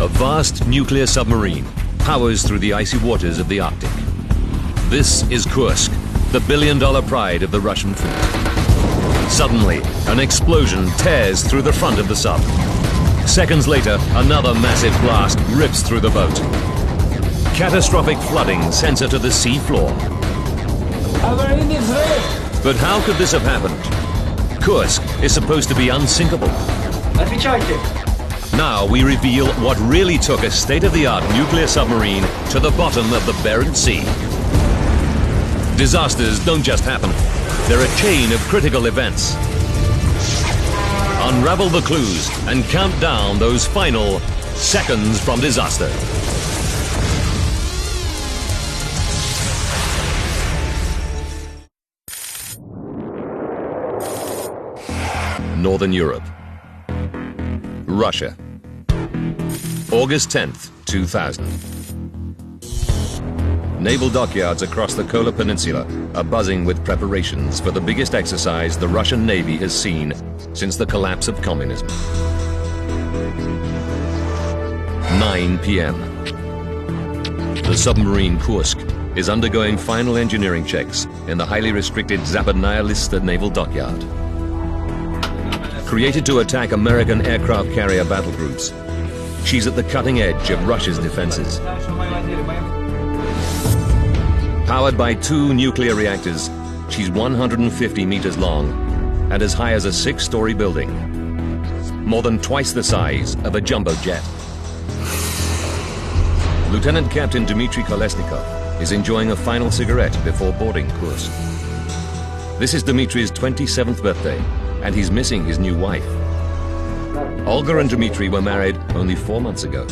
A vast nuclear submarine powers through the icy waters of the Arctic. This is Kursk, the billion-dollar pride of the Russian fleet. Suddenly, an explosion tears through the front of the sub. Seconds later, another massive blast rips through the boat. Catastrophic flooding sends her to the sea floor. But how could this have happened? Kursk is supposed to be unsinkable. Now we reveal what really took a state-of-the-art nuclear submarine to the bottom of the Barents Sea. Disasters don't just happen. They're a chain of critical events. Unravel the clues and count down those final seconds from disaster. Northern Europe. Russia. August 10th, 2000. Naval dockyards across the Kola Peninsula are buzzing with preparations for the biggest exercise the Russian Navy has seen since the collapse of communism. 9 p.m. The submarine Kursk is undergoing final engineering checks in the highly restricted Zapadnaya Lista naval dockyard. Created to attack American aircraft carrier battle groups, she's at the cutting edge of Russia's defenses. Powered by 2 nuclear reactors, she's 150 meters long and as high as a 6-story building, more than twice the size of a jumbo jet. Lieutenant Captain Dmitry Kolesnikov is enjoying a final cigarette before boarding Kursk. This is Dmitry's 27th birthday, and he's missing his new wife. Olga and Dmitry were married only 4 months ago.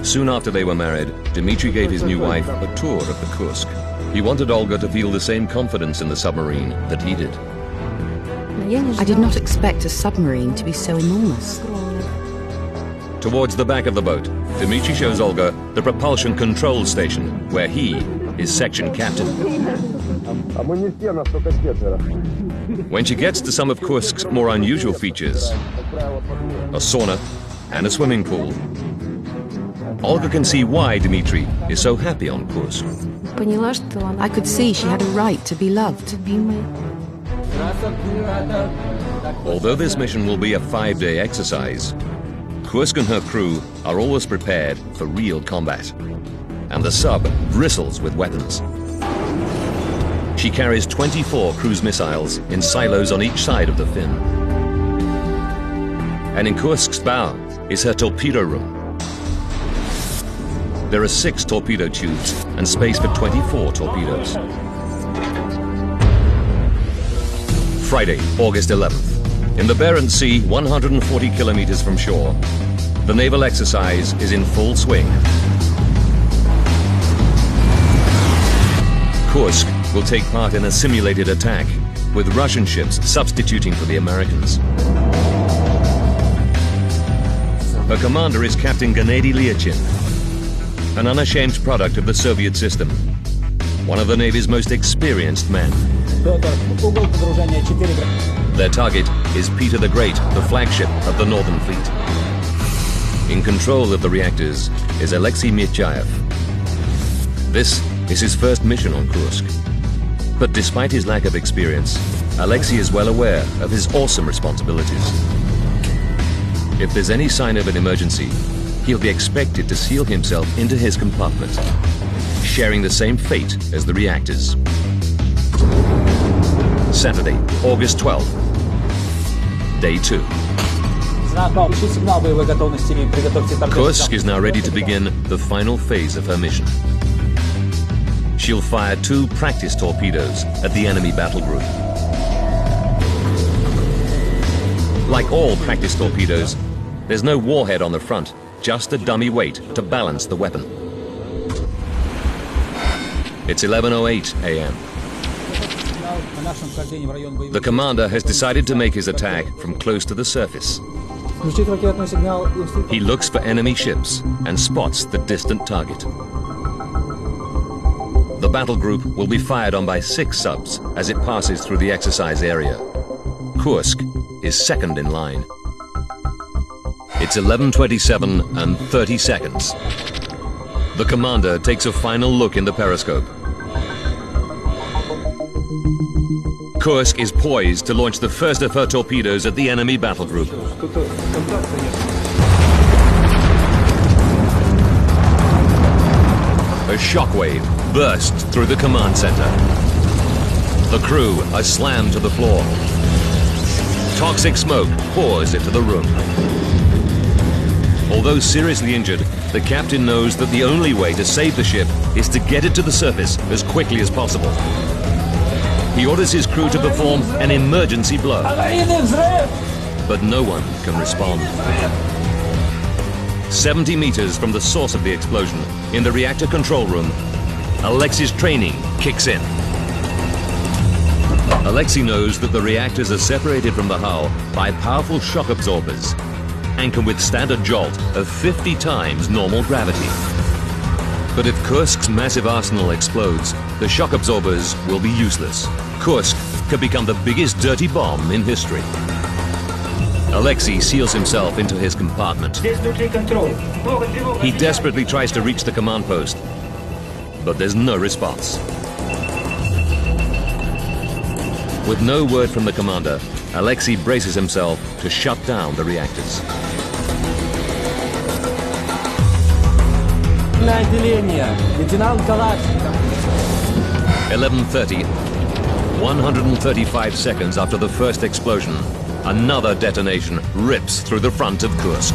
Soon after they were married, Dmitry gave his new wife a tour of the Kursk. He wanted Olga to feel the same confidence in the submarine that he did. I did not expect a submarine to be so enormous. Towards the back of the boat, Dmitry shows Olga the propulsion control station, where he is section captain. When she gets to some of Kursk's more unusual features, a sauna and a swimming pool, Olga can see why Dmitry is so happy on Kursk. I could see she had a right to be loved. Although this mission will be a 5-day exercise, Kursk and her crew are always prepared for real combat, and the sub bristles with weapons. She carries 24 cruise missiles in silos on each side of the fin. And in Kursk's bow is her torpedo room. There are 6 torpedo tubes and space for 24 torpedoes. Friday, August 11th. In the Barents Sea, 140 kilometers from shore, the naval exercise is in full swing. Kursk will take part in a simulated attack, with Russian ships substituting for the Americans. Her commander is Captain Gennady Lyachin, an unashamed product of the Soviet system, one of the Navy's most experienced men. Their target is Peter the Great, the flagship of the Northern Fleet. In control of the reactors is Alexei Mirchaev. This is his first mission on Kursk. But despite his lack of experience, Alexei is well aware of his awesome responsibilities. If there's any sign of an emergency, he'll be expected to seal himself into his compartment, sharing the same fate as the reactors. Saturday, August 12th, day 2. Kursk is now ready to begin the final phase of her mission. She'll fire 2 practice torpedoes at the enemy battle group. Like all practice torpedoes, there's no warhead on the front, just a dummy weight to balance the weapon. It's 11:08 a.m. The commander has decided to make his attack from close to the surface. He looks for enemy ships and spots the distant target. The battle group will be fired on by 6 subs as it passes through the exercise area. Kursk is second in line. It It's 11:27 and 30 seconds. The commander takes a final look in the periscope. Kursk is poised to launch the first of her torpedoes at the enemy battle group. A shockwave bursts through the command center. The crew are slammed to the floor. Toxic smoke pours into the room. Although seriously injured, the captain knows that the only way to save the ship is to get it to the surface as quickly as possible. He orders his crew to perform an emergency blow. But no one can respond. 70 meters from the source of the explosion, in the reactor control room, Alexei's training kicks in. Alexei knows that the reactors are separated from the hull by powerful shock absorbers and can withstand a jolt of 50 times normal gravity. But if Kursk's massive arsenal explodes, the shock absorbers will be useless. Kursk could become the biggest dirty bomb in history. Alexei seals himself into his compartment. He desperately tries to reach the command post, but there's no response. With no word from the commander, Alexei braces himself to shut down the reactors. 11:30, 135 seconds after the first explosion, another detonation rips through the front of Kursk.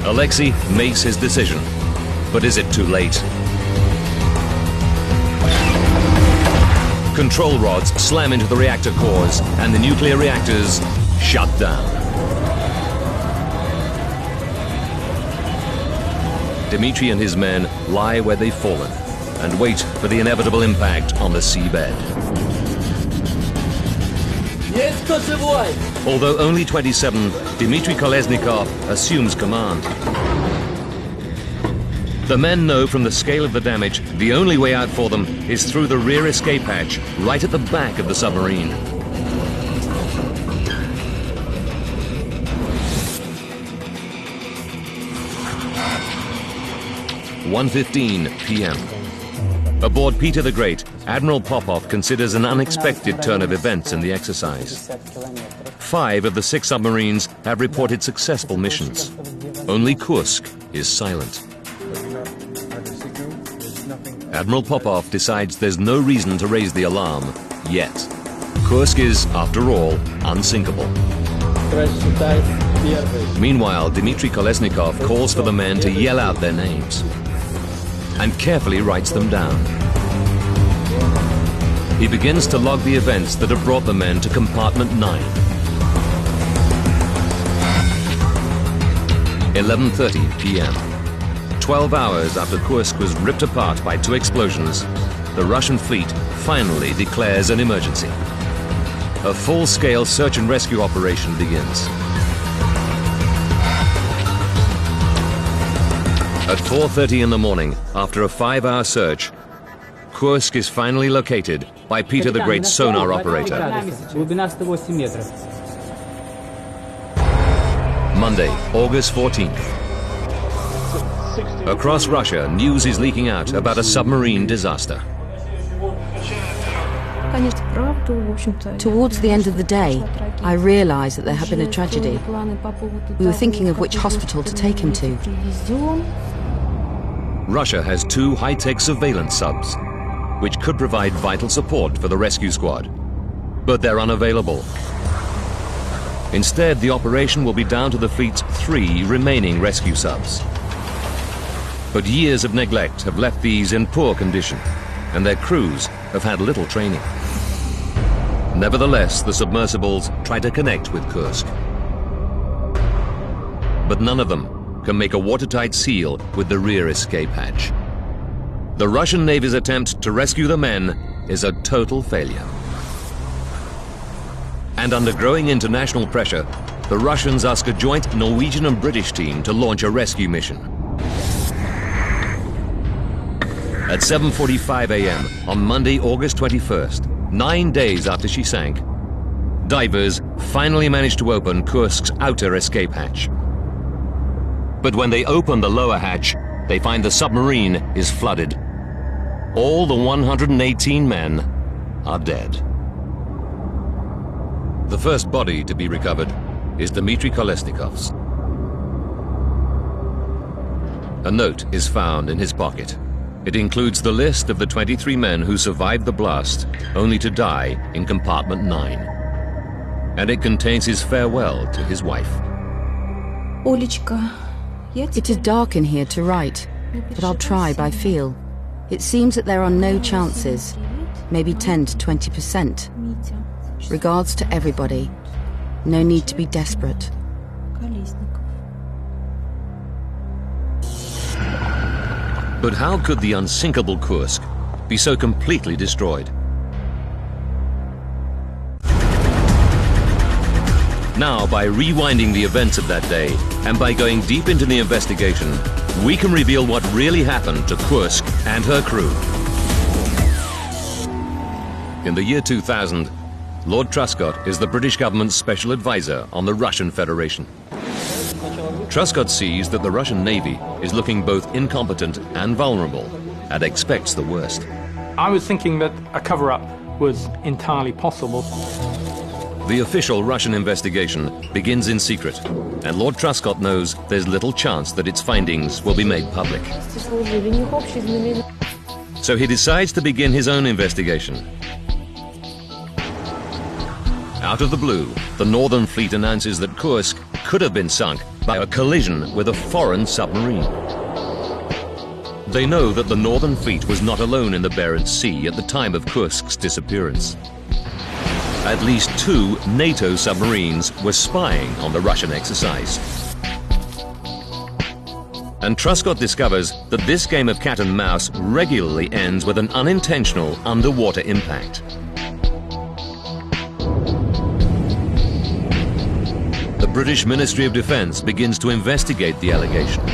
Alexei makes his decision, but is it too late? Control rods slam into the reactor cores and the nuclear reactors shut down. Dmitry and his men lie where they've fallen and wait for the inevitable impact on the seabed. Although only 27, Dmitry Kolesnikov assumes command. The men know from the scale of the damage, the only way out for them is through the rear escape hatch, right at the back of the submarine. (1:15 p.m.) Aboard Peter the Great, Admiral Popov considers an unexpected turn of events in the exercise. 5 of the 6 submarines have reported successful missions. Only Kursk is silent. Admiral Popov decides there's no reason to raise the alarm yet. Kursk is, after all, unsinkable. Meanwhile, Dmitry Kolesnikov calls for the men to yell out their names and carefully writes them down. He begins to log the events that have brought the men to compartment 9. 11:30 p.m. 12 hours after Kursk was ripped apart by 2 explosions, the Russian fleet finally declares an emergency. A full-scale search and rescue operation begins. At 4:30 in the morning, after a 5-hour search, Kursk is finally located by Peter the Great's sonar operator. Monday, August 14th. Across Russia, news is leaking out about a submarine disaster. Towards the end of the day, I realized that there had been a tragedy. We were thinking of which hospital to take him to. Russia has 2 high-tech surveillance subs, which could provide vital support for the rescue squad. But they're unavailable. Instead, the operation will be down to the fleet's 3 remaining rescue subs. But years of neglect have left these in poor condition, and their crews have had little training. Nevertheless, the submersibles try to connect with Kursk. But none of them can make a watertight seal with the rear escape hatch. The Russian Navy's attempt to rescue the men is a total failure. And under growing international pressure, the Russians ask a joint Norwegian and British team to launch a rescue mission. At 7:45 a.m. on Monday, August 21st, 9 days after she sank, divers finally managed to open Kursk's outer escape hatch. But when they open the lower hatch, they find the submarine is flooded. All the 118 men are dead. The first body to be recovered is Dmitry Kolesnikov's. A note is found in his pocket. It includes the list of the 23 men who survived the blast, only to die in compartment 9. And it contains his farewell to his wife. It is dark in here to write, but I'll try by feel. It seems that there are no chances, maybe 10 to 20%. Regards to everybody. No need to be desperate. But how could the unsinkable Kursk be so completely destroyed? Now, by rewinding the events of that day and by going deep into the investigation, we can reveal what really happened to Kursk and her crew. In the year 2000, Lord Truscott is the British government's special advisor on the Russian Federation. Truscott sees that the Russian Navy is looking both incompetent and vulnerable and expects the worst. I was thinking that a cover-up was entirely possible. The official Russian investigation begins in secret, and Lord Truscott knows there's little chance that its findings will be made public. So he decides to begin his own investigation. Out of the blue, the Northern Fleet announces that Kursk could have been sunk by a collision with a foreign submarine. They know that the Northern Fleet was not alone in the Barents Sea at the time of Kursk's disappearance. At least 2 NATO submarines were spying on the Russian exercise. And Truscott discovers that this game of cat and mouse regularly ends with an unintentional underwater impact. The British Ministry of Defence begins to investigate the allegation.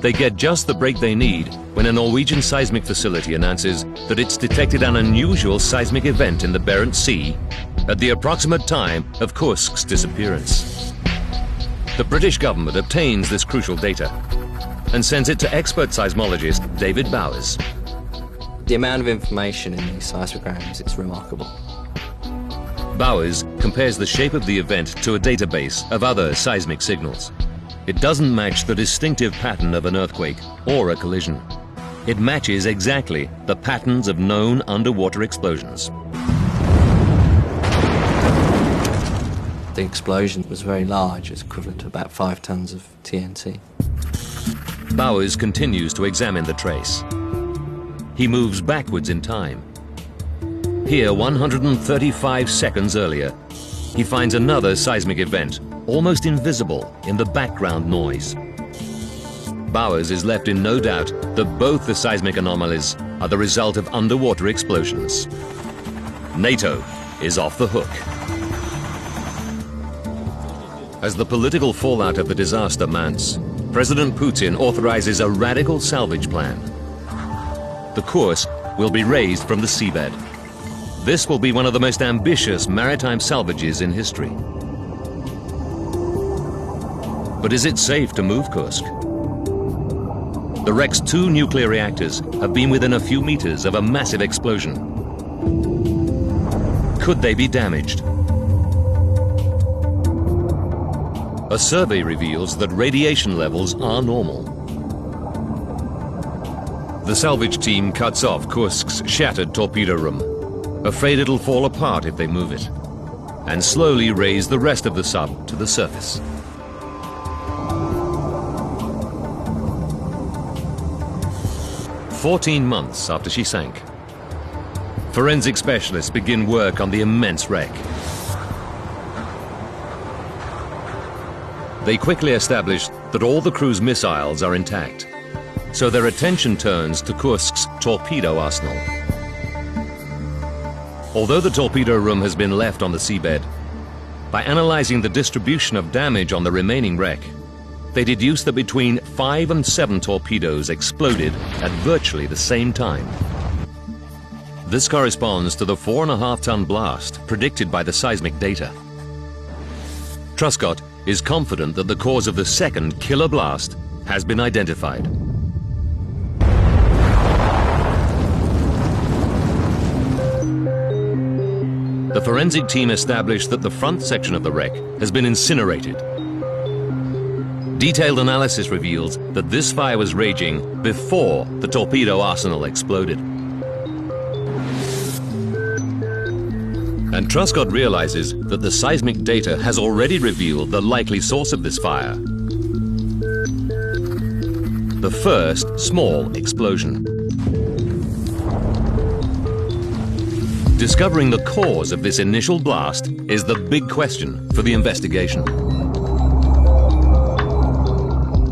They get just the break they need when a Norwegian seismic facility announces that it's detected an unusual seismic event in the Barents Sea at the approximate time of Kursk's disappearance. The British government obtains this crucial data and sends it to expert seismologist David Bowers. The amount of information in these seismograms is remarkable. Bowers compares the shape of the event to a database of other seismic signals. It doesn't match the distinctive pattern of an earthquake or a collision. It matches exactly the patterns of known underwater explosions. The explosion was very large, it's equivalent to about 5 tons of TNT. Bowers continues to examine the trace. He moves backwards in time. Here, 135 seconds earlier, he finds another seismic event, almost invisible in the background noise. Bowers is left in no doubt that both the seismic anomalies are the result of underwater explosions. NATO is off the hook. As the political fallout of the disaster mounts, President Putin authorizes a radical salvage plan. The Kursk will be raised from the seabed. This will be one of the most ambitious maritime salvages in history. But is it safe to move Kursk? The wreck's 2 nuclear reactors have been within a few meters of a massive explosion. Could they be damaged? A survey reveals that radiation levels are normal. The salvage team cuts off Kursk's shattered torpedo room, afraid it'll fall apart if they move it, and slowly raise the rest of the sub to the surface. "14 months after she sank, forensic specialists begin work on the immense wreck. They quickly establish that all the crew's missiles are intact, so their attention turns to Kursk's torpedo arsenal. Although the torpedo room has been left on the seabed, by analyzing the distribution of damage on the remaining wreck, they deduced that between 5 and 7 torpedoes exploded at virtually the same time. This corresponds to the 4.5-ton blast predicted by the seismic data. Truscott is confident that the cause of the second killer blast has been identified. The forensic team established that the front section of the wreck has been incinerated. Detailed analysis reveals that this fire was raging before the torpedo arsenal exploded. And Truscott realizes that the seismic data has already revealed the likely source of this fire. The first small explosion. Discovering the cause of this initial blast is the big question for the investigation.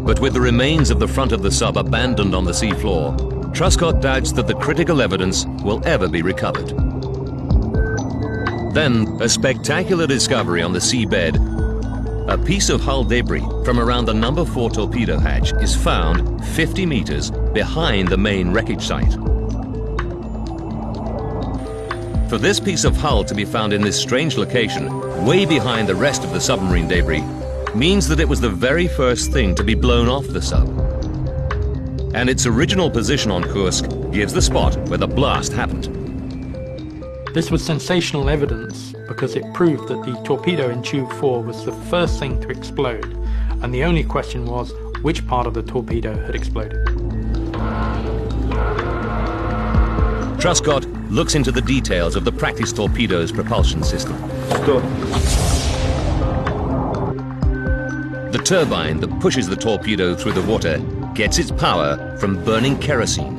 But with the remains of the front of the sub abandoned on the seafloor, Truscott doubts that the critical evidence will ever be recovered. Then, a spectacular discovery on the seabed. A piece of hull debris from around the number 4 torpedo hatch is found 50 meters behind the main wreckage site. For this piece of hull to be found in this strange location, way behind the rest of the submarine debris, means that it was the very first thing to be blown off the sub. And its original position on Kursk gives the spot where the blast happened. This was sensational evidence because it proved that the torpedo in Tube 4 was the first thing to explode, and the only question was which part of the torpedo had exploded. Truscott looks into the details of the practice torpedo's propulsion system. The turbine that pushes the torpedo through the water gets its power from burning kerosene.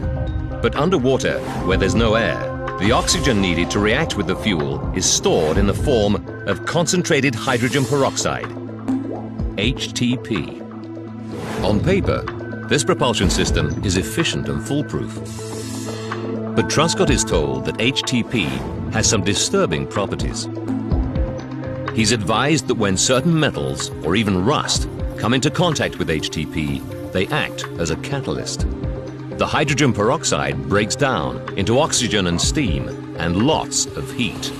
But underwater, where there's no air, the oxygen needed to react with the fuel is stored in the form of concentrated hydrogen peroxide, HTP. On paper, this propulsion system is efficient and foolproof. But Truscott is told that HTP has some disturbing properties. He's advised that when certain metals, or even rust, come into contact with HTP, they act as a catalyst. The hydrogen peroxide breaks down into oxygen and steam and lots of heat.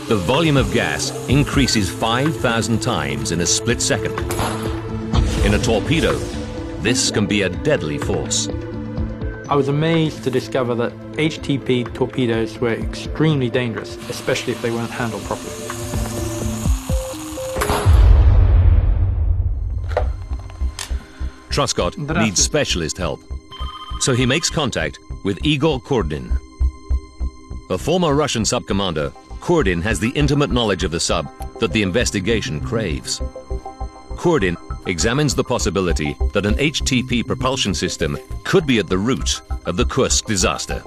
The volume of gas increases 5,000 times in a split second. In a torpedo, this can be a deadly force. I was amazed to discover that HTP torpedoes were extremely dangerous, especially if they weren't handled properly. Truscott needs specialist help, so he makes contact with Igor Kurdin. A former Russian sub-commander, Kurdin has the intimate knowledge of the sub that the investigation craves. Kurdin examines the possibility that an HTP propulsion system could be at the root of the Kursk disaster.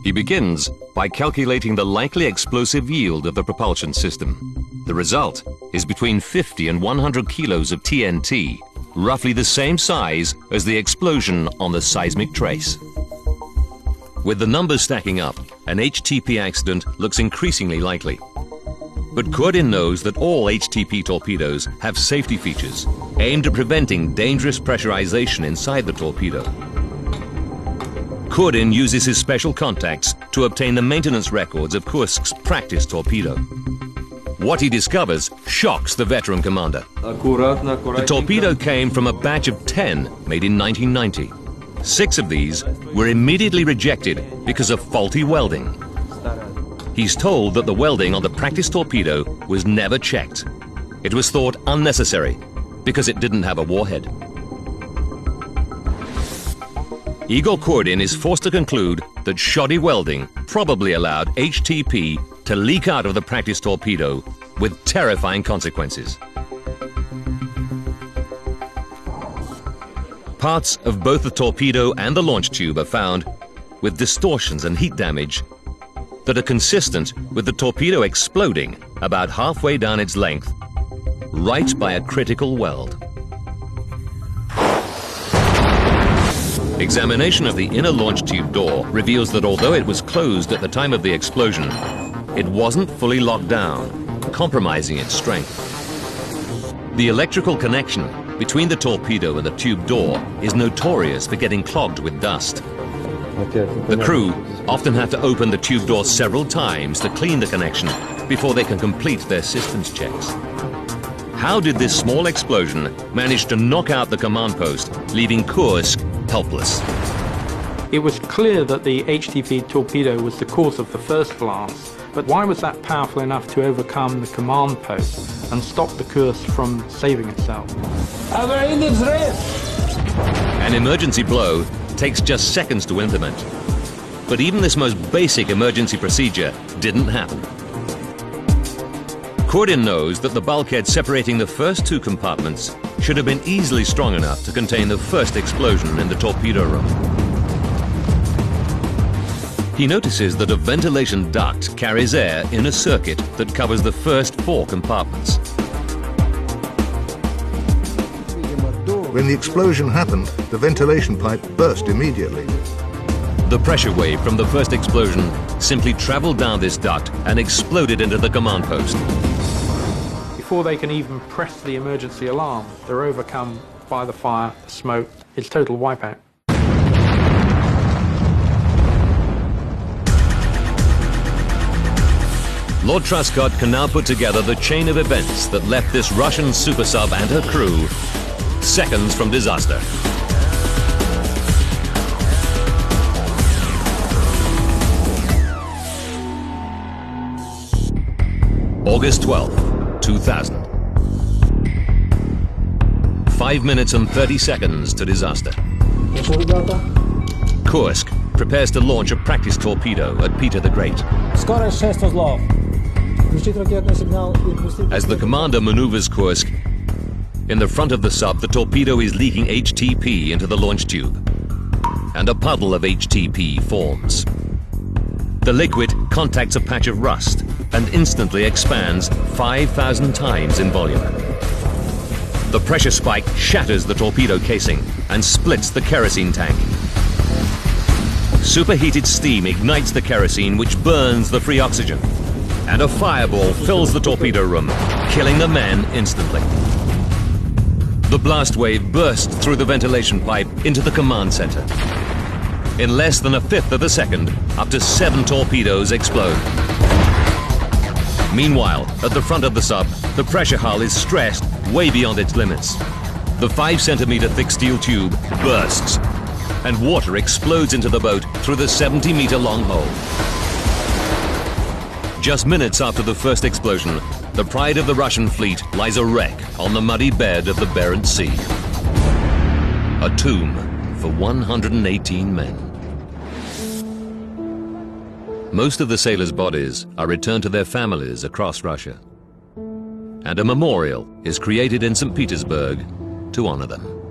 He begins by calculating the likely explosive yield of the propulsion system. The result is between 50 and 100 kilos of TNT, roughly the same size as the explosion on the seismic trace. With the numbers stacking up, an HTP accident looks increasingly likely. But Kurdin knows that all HTP torpedoes have safety features aimed at preventing dangerous pressurization inside the torpedo. Kurdin uses his special contacts to obtain the maintenance records of Kursk's practice torpedo. What he discovers shocks the veteran commander. The torpedo came from a batch of 10 made in 1990. 6 of these were immediately rejected because of faulty welding. He's told that the welding on the practice torpedo was never checked. It was thought unnecessary because it didn't have a warhead. Igor Kurdin is forced to conclude that shoddy welding probably allowed HTP to leak out of the practice torpedo with terrifying consequences. Parts of both the torpedo and the launch tube are found with distortions and heat damage that are consistent with the torpedo exploding about halfway down its length, right by a critical weld. Examination of the inner launch tube door reveals that although it was closed at the time of the explosion, it wasn't fully locked down. compromising its strength. The electrical connection between the torpedo and the tube door is notorious for getting clogged with dust. The crew often have to open the tube door several times to clean the connection before they can complete their systems checks. How did this small explosion manage to knock out the command post, leaving Kursk helpless? It was clear that the HTP torpedo was the cause of the first blast, but why was that powerful enough to overcome the command post and stop the Kursk from saving itself? An emergency blow takes just seconds to implement. But even this most basic emergency procedure didn't happen. Kordin knows that the bulkhead separating the first two compartments should have been easily strong enough to contain the first explosion in the torpedo room. He notices that a ventilation duct carries air in a circuit that covers the first four compartments. When the explosion happened, the ventilation pipe burst immediately. The pressure wave from the first explosion simply traveled down this duct and exploded into the command post. Before they can even press the emergency alarm, they're overcome by the fire, the smoke. It's total wipeout. Lord Truscott can now put together the chain of events that left this Russian super sub and her crew seconds from disaster. August 12th, 2000. 5 minutes and 30 seconds to disaster. Kursk prepares to launch a practice torpedo at Peter the Great. As the commander maneuvers Kursk, in the front of the sub, the torpedo is leaking HTP into the launch tube, and a puddle of HTP forms. The liquid contacts a patch of rust and instantly expands 5,000 times in volume. The pressure spike shatters the torpedo casing and splits the kerosene tank. Superheated steam ignites the kerosene, which burns the free oxygen, and a fireball fills the torpedo room, killing the men instantly. The blast wave bursts through the ventilation pipe into the command center. In less than a fifth of a second, up to 7 torpedoes explode. Meanwhile, at the front of the sub, the pressure hull is stressed way beyond its limits. The 5-centimeter thick steel tube bursts, and water explodes into the boat through the 70-meter long hole. Just minutes after the first explosion, the pride of the Russian fleet lies a wreck on the muddy bed of the Barents Sea. A tomb for 118 men. Most of the sailors' bodies are returned to their families across Russia, and a memorial is created in St. Petersburg to honor them.